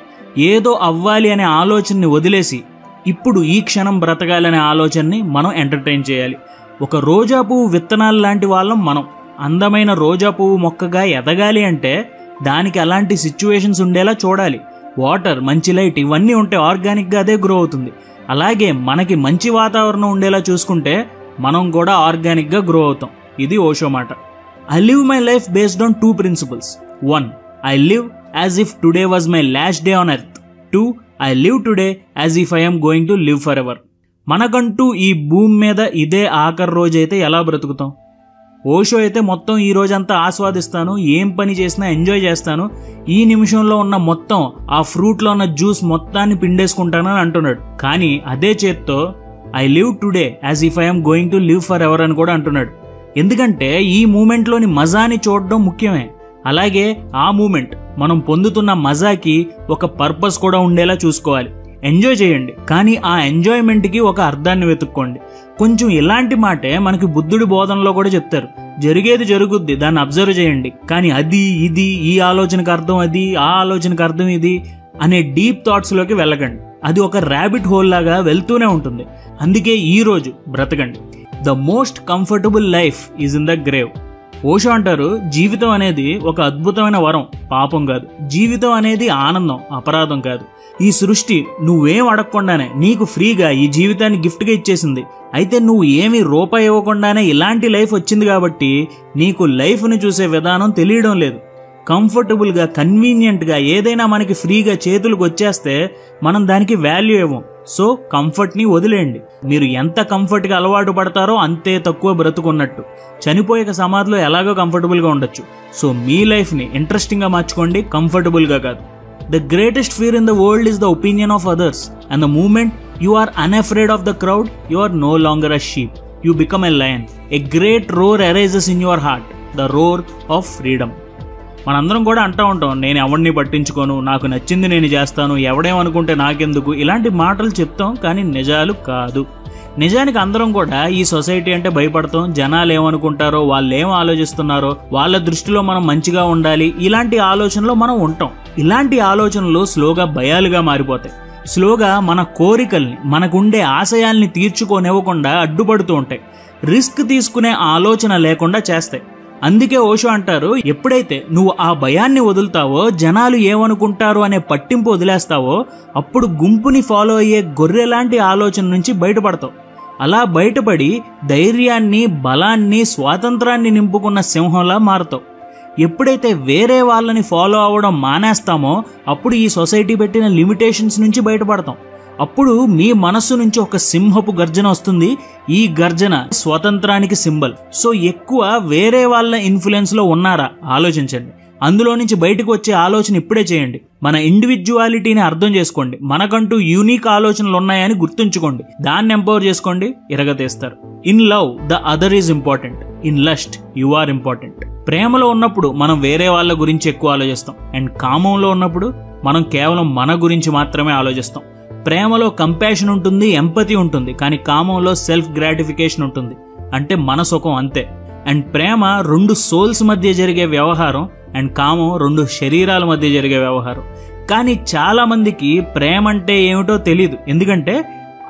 ఏదో అవ్వాలి అనే ఆలోచనని వదిలేసి ఇప్పుడు ఈ క్షణం బ్రతకాలనే ఆలోచనని మనం ఎంటర్టైన్ చేయాలి. ఒక రోజా పువ్వు విత్తనాలు లాంటి వాళ్ళం మనం. అందమైన రోజా పువ్వు మొక్కగా ఎదగాలి అంటే దానికి అలాంటి సిచ్యువేషన్స్ ఉండేలా చూడాలి. వాటర్, మంచి లైట్ ఇవన్నీ ఉంటే ఆర్గానిక్గా అదే గ్రో అవుతుంది. అలాగే మనకి మంచి వాతావరణం ఉండేలా చూసుకుంటే మనం కూడా ఆర్గానిక్గా గ్రో అవుతాం. ఇది ఓషో మాట. I live my life based on 2 principles. 1. I live as if today was my last day on earth. 2. I live today as if I am going to live forever. మనకంటూ ఈ భూమి మీద ఇదే ఆఖరి రోజైతే ఎలా బ్రతుకుతాం? ఓషో అయితే మొత్తం ఈ రోజంతా ఆస్వాదిస్తాను, ఏం పని చేసినా ఎంజాయ్ చేస్తాను, ఈ నిమిషంలో ఉన్న మొత్తం ఆ ఫ్రూట్లో ఉన్న జ్యూస్ మొత్తాన్ని పిండేసుకుంటానని అంటున్నాడు. కానీ అదే చేత్తో I live today as if I'm going to live for ever అని కూడా అంటున్నాడు. ఎందుకంటే ఈ మూమెంట్లోని మజాని చూడడం ముఖ్యమే. అలాగే ఆ మూమెంట్ మనం పొందుతున్న మజాకి ఒక పర్పస్ కూడా ఉండేలా చూసుకోవాలి. ఎంజాయ్ చేయండి, కానీ ఆ ఎంజాయ్మెంట్కి ఒక అర్థాన్ని వెతుక్కోండి. కొంచెం ఇలాంటి మాటే మనకి బుద్ధుడి బోధనలో కూడా చెప్తారు. జరిగేది జరుగుద్ది, దాన్ని అబ్జర్వ్ చేయండి, కానీ అది ఇది, ఈ ఆలోచనకు అర్థం అది, ఆ ఆలోచనకు అర్థం ఇది అనే డీప్ థాట్స్లోకి వెళ్ళకండి. అది ఒక ర్యాబిట్ హోల్ లాగా వెళ్తూనే ఉంటుంది. అందుకే ఈ రోజు బ్రతకండి. The most comfortable life is in the grave. Osho అంటారు, జీవితం అనేది ఒక అద్భుతమైన వరం, పాపం కాదు. జీవితం అనేది ఆనందం, అపరాధం కాదు. ఈ సృష్టి నువ్వేం అడగకుండానే నీకు ఫ్రీగా ఈ జీవితాన్ని గిఫ్ట్గా ఇచ్చేసింది. అయితే నువ్వు ఏమీ రూపాయి ఇవ్వకుండానే ఇలాంటి లైఫ్ వచ్చింది కాబట్టి నీకు లైఫ్ని చూసే విధానం తెలియడం లేదు. కంఫర్టబుల్గా, కన్వీనియంట్గా ఏదైనా మనకి ఫ్రీగా చేతులకు వచ్చేస్తే మనం దానికి వాల్యూ ఇవ్వం. సో కంఫర్ట్ని వదిలేయండి. మీరు ఎంత కంఫర్ట్గా అలవాటు పడతారో అంతే తక్కువ బ్రతుకున్నట్టు. చనిపోయాక సమాధిలో ఎలాగో కంఫర్టబుల్గా ఉండొచ్చు. సో మీ లైఫ్ని ఇంట్రెస్టింగ్గా మార్చుకోండి, కంఫర్టబుల్గా కాదు. The greatest fear in the world is the opinion of others. And the moment you are unafraid of the crowd, you are no longer a sheep. You become a lion. A great roar arises in your heart. The roar of freedom. మనందరం కూడా అంటూ ఉంటాం, నేను ఎవరిని పట్టించుకోను, నాకు నచ్చింది నేను చేస్తాను, ఎవడేమనుకుంటే నాకెందుకు, ఇలాంటి మాటలు చెప్తాం, కానీ నిజాలు కాదు. నిజానికి అందరం కూడా ఈ సొసైటీ అంటే భయపడతాం. జనాలు ఏమనుకుంటారో, వాళ్ళు ఏం ఆలోచిస్తున్నారో, వాళ్ళ దృష్టిలో మనం మంచిగా ఉండాలి, ఇలాంటి ఆలోచనలో మనం ఉంటాం. ఇలాంటి ఆలోచనలు స్లోగా భయాలుగా మారిపోతాయి. స్లోగా మన కోరికల్ని, మనకుండే ఆశయాల్ని తీర్చుకోనివ్వకుండా అడ్డుపడుతూ ఉంటాయి. రిస్క్ తీసుకునే ఆలోచన లేకుండా చేస్తాయి. అందుకే ఓషో అంటారు, ఎప్పుడైతే నువ్వు ఆ భయాన్ని వదులుతావో, జనాలు ఏమనుకుంటారు అనే పట్టింపు వదిలేస్తావో, అప్పుడు గుంపుని ఫాలో అయ్యే గొర్రెలాంటి ఆలోచన నుంచి బయటపడతావు. అలా బయటపడి ధైర్యాన్ని, బలాన్ని, స్వాతంత్రాన్ని నింపుకున్న సింహంలా మారుతావు. ఎప్పుడైతే వేరే వాళ్ళని ఫాలో అవ్వడం మానేస్తామో అప్పుడు ఈ సొసైటీ పెట్టిన లిమిటేషన్స్ నుంచి బయటపడతాం. అప్పుడు మీ మనస్సు నుంచి ఒక సింహపు గర్జన వస్తుంది. ఈ గర్జన స్వతంత్రానికి సింబల్. సో ఎక్కువ వేరే వాళ్ళ ఇన్ఫ్లుయెన్స్ లో ఉన్నారా ఆలోచించండి. అందులో నుంచి బయటకు వచ్చే ఆలోచన ఇప్పుడే చేయండి. మన ఇండివిజువాలిటీని అర్థం చేసుకోండి. మనకంటూ యూనిక్ ఆలోచనలు ఉన్నాయని గుర్తుంచుకోండి. దాన్ని ఎంపవర్ చేసుకోండి, ఇరగతీస్తారు. In love the other is important. In lust you are important. ప్రేమలో ఉన్నప్పుడు మనం వేరే వాళ్ళ గురించి ఎక్కువ ఆలోచిస్తాం. అండ్ కామంలో ఉన్నప్పుడు మనం కేవలం మన గురించి మాత్రమే ఆలోచిస్తాం. ప్రేమలో కంపాషన్ ఉంటుంది, ఎంపతి ఉంటుంది, కానీ కామంలో సెల్ఫ్ గ్రాటిఫికేషన్ ఉంటుంది. అంటే మన సుఖం అంతే. అండ్ ప్రేమ 2 సోల్స్ మధ్య జరిగే వ్యవహారం, అండ్ కామం 2 శరీరాల మధ్య జరిగే వ్యవహారం. కానీ చాలా మందికి ప్రేమ అంటే ఏమిటో తెలియదు. ఎందుకంటే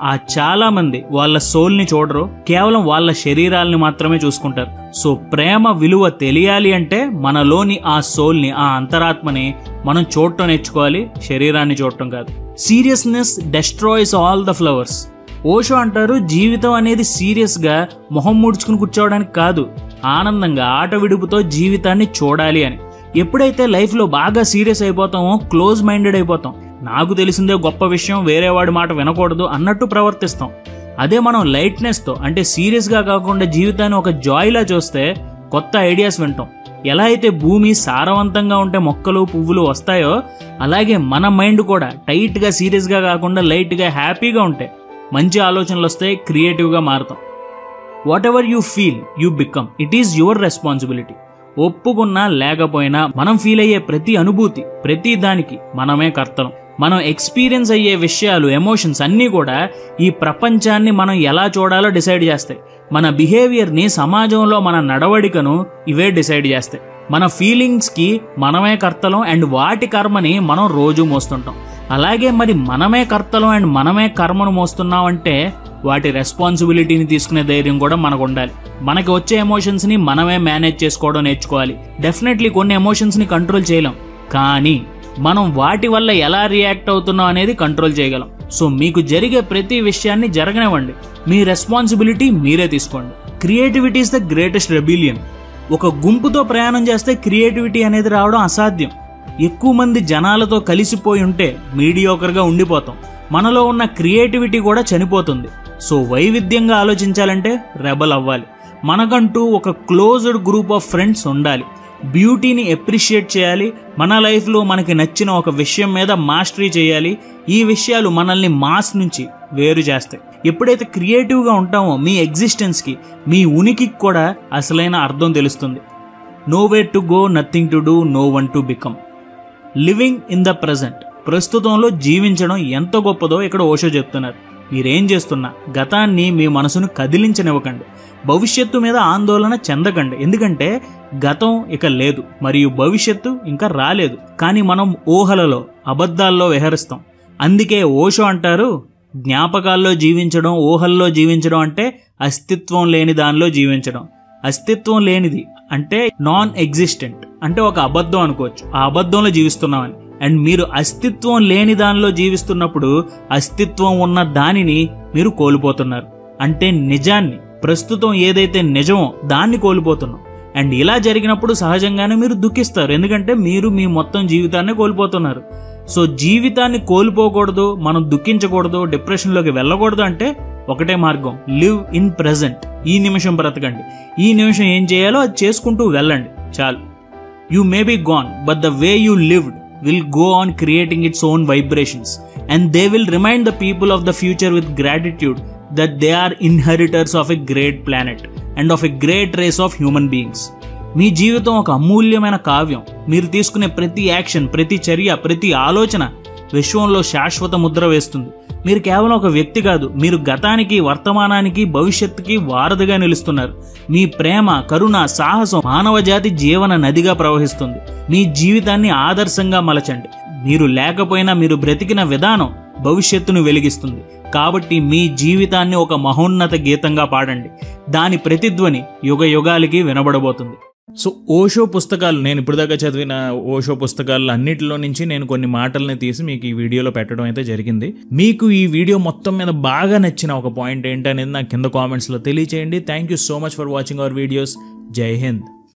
ఆ చాలా మంది వాళ్ళ సోల్ని చూడరు, కేవలం వాళ్ళ శరీరాలని మాత్రమే చూసుకుంటారు. సో ప్రేమ విలువ తెలియాలి అంటే మనలోని ఆ సోల్ని, ఆ అంతరాత్మని మనం చూడటం నేర్చుకోవాలి, శరీరాన్ని చూడటం కాదు. Seriousness destroys all the flowers. Osho అంటారు, జీవితం అనేది సీరియస్గా మొహం ముడుచుకుని కూర్చోవడానికి కాదు, ఆనందంగా ఆట విడుపుతో జీవితాన్ని చూడాలి అని. ఎప్పుడైతే లైఫ్లో బాగా సీరియస్ అయిపోతామో క్లోజ్ మైండెడ్ అయిపోతాం. నాకు తెలిసిందే గొప్ప విషయం, వేరేవాడి మాట వినకూడదు అన్నట్టు ప్రవర్తిస్తాం. అదే మనం లైట్నెస్తో, అంటే సీరియస్గా కాకుండా జీవితాన్ని ఒక జాయ్లా చూస్తే కొత్త ఐడియాస్ వింటాం. ఎలా అయితే భూమి సారవంతంగా ఉంటే మొక్కలు, పువ్వులు వస్తాయో, అలాగే మన మైండ్ కూడా టైట్గా, సీరియస్గా కాకుండా లైట్గా, హ్యాపీగా ఉంటే మంచి ఆలోచనలు వస్తాయి, క్రియేటివ్గా మారుతాం. Whatever you feel you become. It is your responsibility. ఒప్పుకున్నా లేకపోయినా మనం ఫీల్ అయ్యే ప్రతి అనుభూతి, ప్రతి దానికి మనమే కర్తలం. మనం ఎక్స్పీరియన్స్ అయ్యే విషయాలు, ఎమోషన్స్ అన్నీ కూడా ఈ ప్రపంచాన్ని మనం ఎలా చూడాలో డిసైడ్ చేస్తాయి. మన బిహేవియర్ని, సమాజంలో మన నడవడికను ఇవే డిసైడ్ చేస్తాయి. మన ఫీలింగ్స్కి మనమే కర్తలం అండ్ వాటి కర్మని మనం రోజు మోస్తుంటాం. అలాగే మరి మనమే కర్తలం అండ్ మనమే కర్మను మోస్తున్నామంటే వాటి రెస్పాన్సిబిలిటీని తీసుకునే ధైర్యం కూడా మనకు ఉండాలి. మనకి వచ్చే ఎమోషన్స్ని మనమే మేనేజ్ చేసుకోవడం నేర్చుకోవాలి. డెఫినెట్లీ కొన్ని ఎమోషన్స్ని కంట్రోల్ చేయలేం, కానీ మనం వాటి వల్ల ఎలా రియాక్ట్ అవుతున్నాం అనేది కంట్రోల్ చేయగలం. సో మీకు జరిగే ప్రతి విషయాన్ని జరగనివ్వండి, మీ రెస్పాన్సిబిలిటీ మీరే తీసుకోండి. Creativity is the greatest rebellion. ఒక గుంపుతో ప్రయాణం చేస్తే క్రియేటివిటీ అనేది రావడం అసాధ్యం. ఎక్కువ మంది జనాలతో కలిసిపోయి ఉంటే మీడియోకర్గా ఉండిపోతాం. మనలో ఉన్న క్రియేటివిటీ కూడా చనిపోతుంది. సో వైవిధ్యంగా ఆలోచించాలంటే రెబల్ అవ్వాలి. మనకంటూ ఒక క్లోజ్డ్ గ్రూప్ ఆఫ్ ఫ్రెండ్స్ ఉండాలి. బ్యూటీని అప్రిషియేట్ చేయాలి. మన లైఫ్లో మనకి నచ్చిన ఒక విషయం మీద మాస్టరీ చేయాలి. ఈ విషయాలు మనల్ని మాస్ నుంచి వేరు చేస్తాయి. ఎప్పుడైతే క్రియేటివ్గా ఉంటామో మీ ఎగ్జిస్టెన్స్కి, మీ ఉనికికి కూడా అసలైన అర్థం తెలుస్తుంది. Nowhere to go, nothing to do, no one to become. Living in the present, ప్రస్తుతంలో జీవించడం ఎంత గొప్పదో ఇక్కడ ఓషో చెప్తున్నారు. మీరేం చేస్తున్నా గతాన్ని మీ మనసును కదిలించనివ్వకండి. భవిష్యత్తు మీద ఆందోళన చెందకండి. ఎందుకంటే గతం ఇక లేదు మరియు భవిష్యత్తు ఇంకా రాలేదు. కానీ మనం ఊహలలో, అబద్ధాల్లో విహరిస్తాం. అందుకే ఓషో అంటారు, జ్ఞాపకాల్లో జీవించడం, ఊహల్లో జీవించడం అంటే అస్తిత్వం లేని దానిలో జీవించడం. అస్తిత్వం లేనిది అంటే నాన్ ఎగ్జిస్టెంట్, అంటే ఒక అబద్ధం అనుకోవచ్చు. ఆ అబద్ధంలో జీవిస్తున్నామని. అండ్ మీరు అస్తిత్వం లేని దానిలో జీవిస్తున్నప్పుడు అస్తిత్వం ఉన్న దానిని మీరు కోల్పోతున్నారు. అంటే నిజాన్ని, ప్రస్తుతం ఏదైతే నిజమో దాన్ని కోల్పోతున్నాం. అండ్ ఇలా జరిగినప్పుడు సహజంగానే మీరు దుఃఖిస్తారు. ఎందుకంటే మీరు మీ మొత్తం జీవితాన్ని కోల్పోతున్నారు. సో జీవితాన్ని కోల్పోకూడదు, మనం దుఃఖించకూడదు, డిప్రెషన్లోకి వెళ్ళకూడదు అంటే ఒకటే మార్గం, లివ్ ఇన్ ప్రెజెంట్. ఈ నిమిషం బ్రతకండి. ఈ నిమిషం ఏం చేయాలో అది చేసుకుంటూ వెళ్ళండి, చాలు. You may be gone, but the way you lived will go on creating its own vibrations, and they will remind the people of the future with gratitude that they are inheritors of a great planet and of a great race of human beings. మీ జీవితం ఒక అమూల్యమైన కావ్యం. మీరు తీసుకునే ప్రతి action, ప్రతి చర్య, ప్రతి ఆలోచన విశ్వంలో శాశ్వత ముద్ర వేస్తుంది. మీరు కేవలం ఒక వ్యక్తి కాదు, మీరు గతానికి, వర్తమానానికి, భవిష్యత్తుకి వారధిగా నిలుస్తున్నారు. మీ ప్రేమ, కరుణ, సాహసం మానవ జాతి జీవన నదిగా ప్రవహిస్తుంది. మీ జీవితాన్ని ఆదర్శంగా మలచండి. మీరు లేకపోయినా మీరు బ్రతికిన విధానం భవిష్యత్తును వెలిగిస్తుంది. కాబట్టి మీ జీవితాన్ని ఒక మహోన్నత గీతంగా పాడండి. దాని ప్రతిధ్వని యుగ యుగాలకి వినబడబోతుంది. సో ఓషో పుస్తకాలు, నేను ఇప్పటిదాకా చదివిన ఓషో పుస్తకాలు అన్నిటిలో నుంచి నేను కొన్ని మాటల్ని తీసి మీకు ఈ వీడియోలో పెట్టడం అయితే జరిగింది. మీకు ఈ వీడియో మొత్తం మీద బాగా నచ్చిన ఒక పాయింట్ ఏంటనేది నాకు కింద కామెంట్స్లో తెలియచేయండి. Thank you so much for watching our videos. జై హింద్.